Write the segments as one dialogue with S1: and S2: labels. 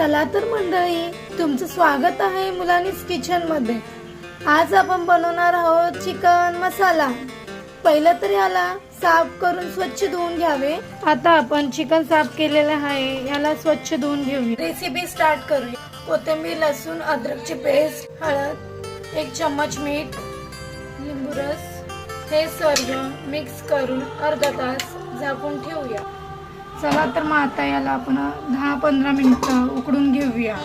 S1: चला तर मंडळी, तुमचं स्वागत आहे मुलानीस किचन मध्ये। आज आपण बनवणार आहोत चिकन मसाला। पहिलं तर याला साफ करून स्वच्छ धुवून घ्यावे। आता आपण चिकन साफ केलेले आहे, याला स्वच्छ धुवून घेऊया। रेसिपी स्टार्ट करूया। कोथिंबीर, लसूण, अद्रकची पेस्ट, हळद, 1 चम्मच मीठ, लिंबू रस, हे सर्व मिक्स करून अर्धा तास झाकून ठेवूया। चला तर मग आता याला आपण 10-15 मिनिटं उकडून घेऊया।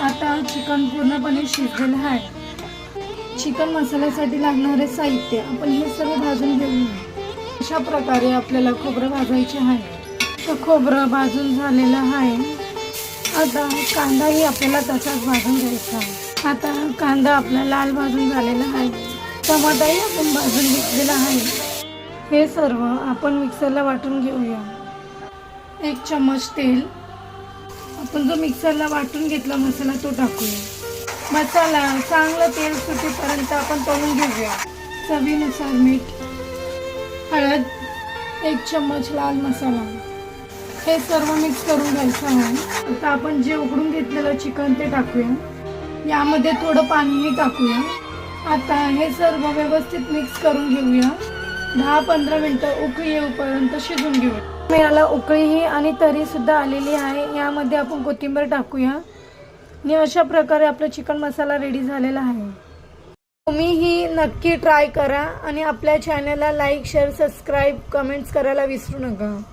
S1: आता चिकन पूर्णपणे शिजलेलं आहे। चिकन मसाल्यासाठी लागणारे साहित्य आपण हे सर्व भाजून घेऊया। अशा प्रकारे आपल्याला खोबरं भाजायचे आहे। तर खोबरं भाजून झालेलं आहे। आता कांदाही आपल्याला तसाच भाजून घ्यायचा आहे। आता कांदा आपला लाल भाजून झालेला आहे। टमाटाही आपण भाजून घेतलेला आहे। हे सर्व आपण मिक्सरला वाटून घेऊया। 1 चम्मच तेल, आपण जो मिक्सरला वाटून घेतला मसाला तो टाकूया। मसाला चांगलं तेल सुटेपर्यंत आपण तळून घेऊया। चवीनुसार मीठ, हळद, 1 चम्मच लाल मसाला, हे सर्व मिक्स करून घ्यायचं आहे। आता आपण जे उकडून घेतलेलं चिकन ते टाकूया। यामध्ये थोडं पाणीही टाकूया। आता हे सर्व व्यवस्थित मिक्स करून घेऊया। 10-15 मिनिटं उकळी येऊपर्यंत शिजून घेऊया। याला उकळीही आणि तरी सुद्धा आलेली आहे। यामध्ये आपण कोथिंबीर टाकूया आणि अशा प्रकारे आपला चिकन मसाला रेडी झालेला आहे। तुम्हीही नक्की ट्राय करा आणि आपल्या चॅनलला लाईक, शेअर, सबस्क्राईब, कमेंट्स करायला विसरू नका।